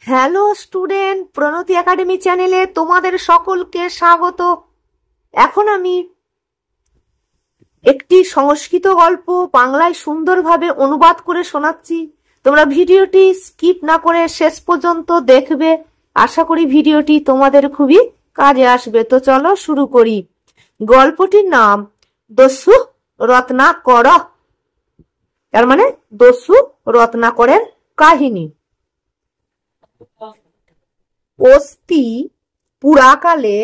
Hello student, প্রণতি academy চ্যানেলে তোমাদের সকলকে স্বাগত। এখন আমি একটি সংস্কৃত গল্প বাংলায় সুন্দরভাবে অনুবাদ করে শোনাচ্ছি। তোমরা ভিডিওটি স্কিপ না করে শেষ পর্যন্ত দেখবে। আশা করি ভিডিওটি তোমাদের খুবই কাজে আসবে। তো চলো শুরু করি। গল্পটির নাম দস্যু রত্নাকর, তার মানে দস্যু রত্নাকরের কাহিনী। অস্তি পুরাকালে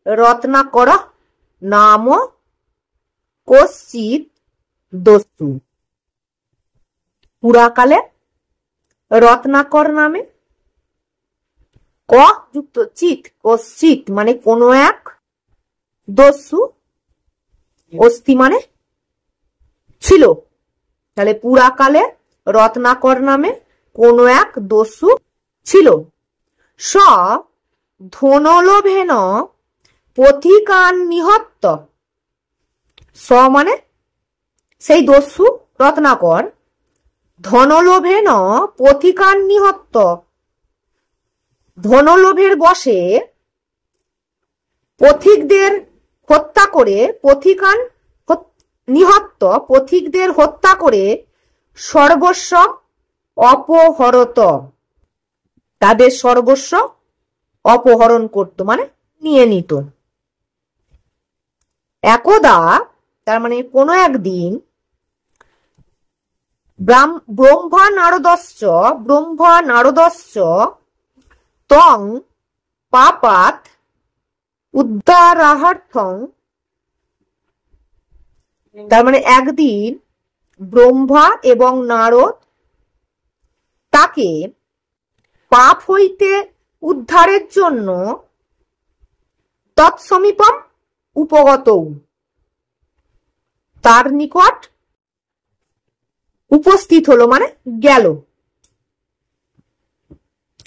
রত্নাকর নাম কশ্চিৎ দস্যু। পুরাকালে রত্নাকর নামে ক যুক্ত চিত, কশ্চিৎ মানে কোনো এক, দস্যু অস্তি মানে ছিল। তাহলে পুরাকালে রত্নাকর নামে কোনো এক দস্যু ছিল। স ধনলোভেন পথিকান নিহত্ত। স মানে সেই দস্যু রত্নাকর ধনলোভেন পথিকান নিহত্ত, ধনলোভের বশে পথিকদের হত্যা করে, পথিকান নিহত্ত পথিকদের হত্যা করে সর্বস্ব অপহরত, তাদের সর্বস্ব অপহরণ করত মানে নিয়ে নিত। একদা তার মানে কোনো একদিন ব্রহ্মা নারদশ্চ তং পাপাত উদ্ধারার্থং, তার মানে একদিন ব্রহ্মা এবং নারদ তাকে পাপ হইতে উদ্ধারের জন্য তৎসমীপম উপগত, তার নিকট উপস্থিত হলো মানে গেল।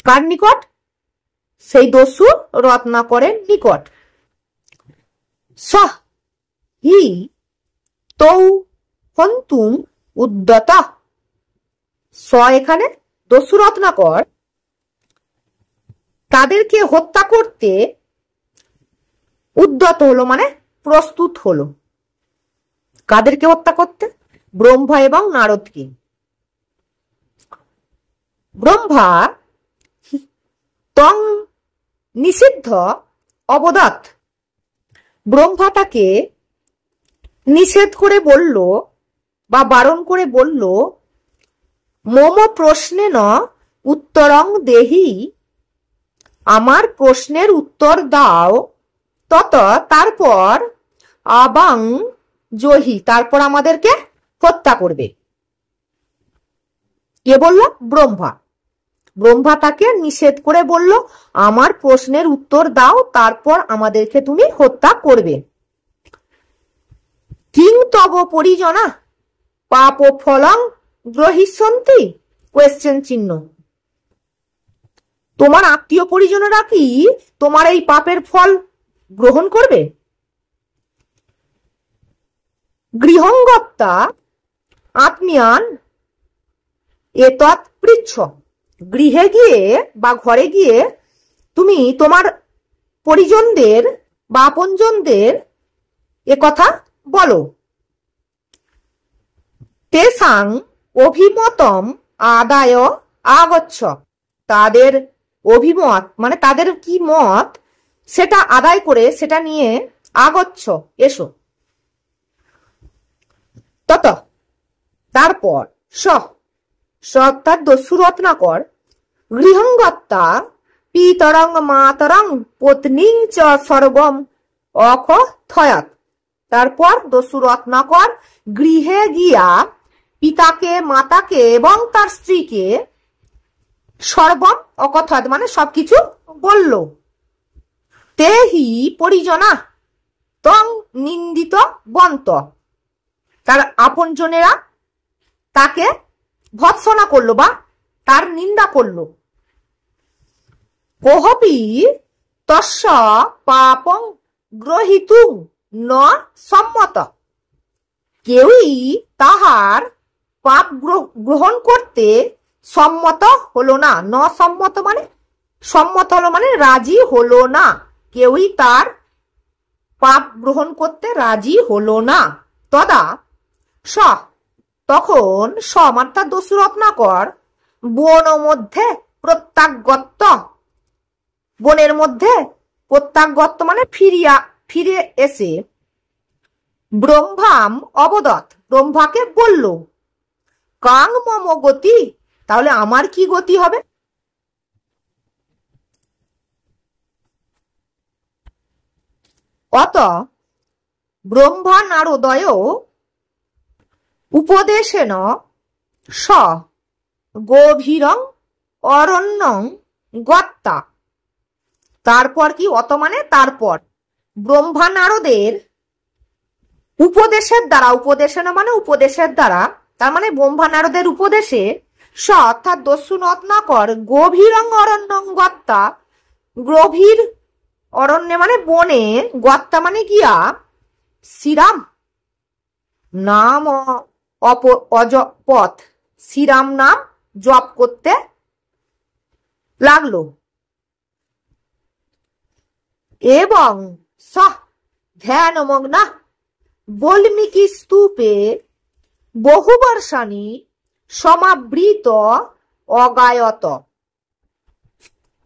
কার নিকট? সেই দস্যু রত্নাকরের নিকট। সহ হি তৌ হন্তুম উদ্যতা। স এখানে দস্যু রত্নাকর তাদেরকে হত্যা করতে উদ্যত হলো মানে প্রস্তুত হলো। কাদেরকে হত্যা করতে? ব্রহ্মা এবং নারদকে। ব্রহ্মা তং নিষিদ্ধ অবদাত, ব্রহ্মা তাকে নিষেধ করে বলল বা বারণ করে বলল, মম প্রশ্নে ন উত্তরং দেহি, আমার প্রশ্নের উত্তর দাও, তত তারপর আবাং জহি, তারপর আমাদেরকে হত্যা করবে। কে বলল? ব্রহ্মা। ব্রহ্মা তাকে নিষেধ করে বলল, আমার প্রশ্নের উত্তর দাও, তারপর আমাদেরকে তুমি হত্যা করবে। কিং তব পরিজনা পাপ ফলং গ্রহিষ্যন্তি? কোয়েশ্চেন চিহ্ন। তোমার আত্মীয় পরিজনেরা কি তোমার এই পাপের ফল গ্রহণ করবে? গৃহঙ্গত্তা আত্মীয়ান এতৎ পৃচ্ছ, গৃহে গিয়ে বা ঘরে গিয়ে তুমি তোমার পরিজনদের বা আপনজনদের একথা বলো। তেসাং অভিমতম আদায় আগচ্ছ, তাদের অভিমত মানে তাদের কি মত সেটা আদায় করে সেটা নিয়ে আগচ্ছ এসো। তত তারপর অর্থাৎ দস্যু রত্নাকর গৃহঙ্গত্তা পিতরং মাতরং পত্নীং চ সর্বম অকথয়াৎ, তারপর দস্যু রত্নাকর গৃহে গিয়া পিতাকে, মাতাকে এবং তার স্ত্রীকে সর্বম অকথয়াৎ মানে সবকিছু বলল। তেহি পরিজনা তং নিন্দিত বন্ত, তার আপনজনেরা তাকে ভৎসনা করলো বা তার নিন্দা করলো। কোহপি তস্য পাপং গ্রহিতুং ন সম্মত, কেউই তাহার পাপ গ্রহণ করতে সম্মত হলো না। ন সম্মত মানে সম্মত হলো মানে রাজি হলো না, কেউই তার পাপ গ্রহণ করতে রাজি হলো না। তদা স তখন অর্থাৎ দস্যু রত্নাকর বন মধ্যে প্রত্যাগত, বনের মধ্যে প্রত্যাগত মানে ফিরে এসে ব্রহ্মাম অবদত, ব্রহ্মাকে বলল, কাং মম গতি, তাহলে আমার কি গতি হবে? অত ব্রহ্মা নারদয় উপদেশেন স গভীরং অরণ্যং গত্তা। তারপর কি? অত মানে তারপর। ব্রহ্মা নারদের উপদেশের দ্বারা, উপদেশেন মানে উপদেশের দ্বারা, তার মানে ব্রহ্মা নারদের উপদেশে স অর্থাৎ দস্যু রত্নাকর গভীরং অরণ্যং গত্তা, গভীর অরণ্যে মানে বনে, গত্তা মানে গিয়া শ্রীরাম নাম পথ, শ্রীরাম নাম জপ করতে লাগলো। এবং সহ ধ্যানমগ্না বাল্মীকি স্তূপে বহুবর্ষাণী সমাবৃত অগায়ত।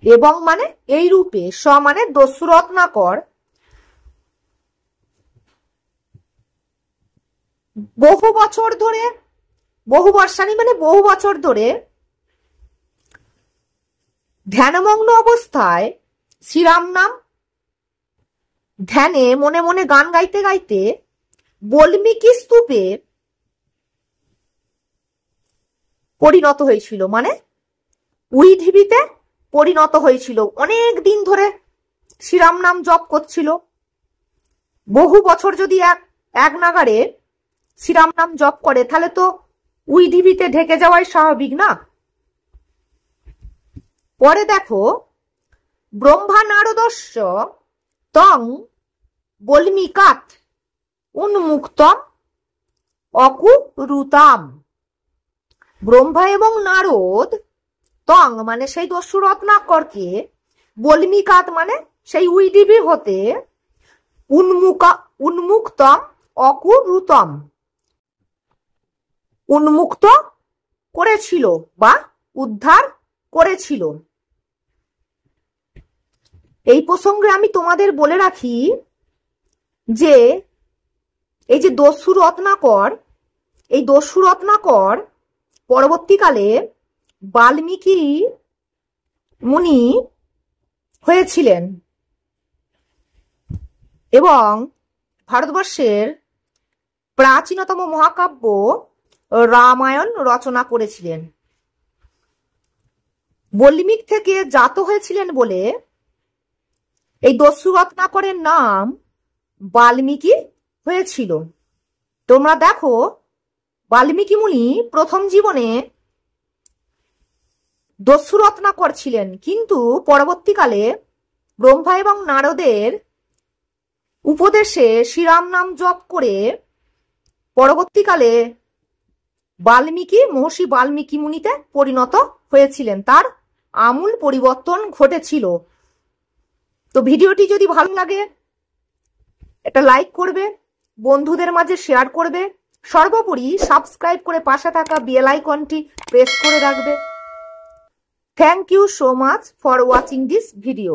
এবং মানে এই রূপে, স মানে দস্যু রত্নাকর বহু বছর ধরে, বহু বর্ষাণী মানে বহু বছর ধরে ধ্যানমগ্ন অবস্থায় শ্রীরাম নাম ধ্যানে মনে মনে গান গাইতে গাইতে বাল্মীকি স্তূপে পরিণত হয়েছিল, মানে ওই ঢিবিতে পরিণত হয়েছিল। অনেক দিন ধরে শ্রীরাম নাম জপ করছিল। বহু বছর যদি এক নাগারে শ্রীরাম নাম জপ করে, তাহলে তো ওই ঢিবিতে ঢেকে যাওয়াই স্বাভাবিক না? পরে দেখো, ব্রহ্মা নারদস্য তং বাল্মীকাত উন্মুক্তম অকুরুতাম। ব্রহ্মা এবং নারদ তং মানে সেই দস্যু রত্নাকরকে, বাল্মীকাত মানে সেই উইডিবি হতে, উন্মুক্তম অকুরুতম উন্মুক্ত করেছিল বা উদ্ধার করেছিল। এই প্রসঙ্গে আমি তোমাদের বলে রাখি যে এই যে দস্যু রত্নাকর, এই দস্যু রত্নাকর পরবর্তীকালে বাল্মীকি মুনি হয়েছিলেন এবং ভারতবর্ষের প্রাচীনতম মহাকাব্য রামায়ণ রচনা করেছিলেন। বাল্মীকি থেকে জাত হয়েছিলেন বলে এই দস্যু রত্নাকরের নাম বাল্মীকি হয়েছিল। তোমরা দেখো, বাল্মীকি মুনি প্রথম জীবনে দস্যু রত্নাকর ছিলেন, কিন্তু পরবর্তীকালে ব্রহ্মা এবং নারদের উপদেশে শ্রীরাম নাম জপ করে পরবর্তীকালে মহর্ষি বাল্মীকি মুনিতে পরিণত হয়েছিলেন। তার আমূল পরিবর্তন ঘটেছিল। তো ভিডিওটি যদি ভালো লাগে একটা লাইক করবে, বন্ধুদের মাঝে শেয়ার করবে, সর্বোপরি সাবস্ক্রাইব করে পাশে থাকা বেল আইকনটি প্রেস করে রাখবে। Thank you so much for watching this video.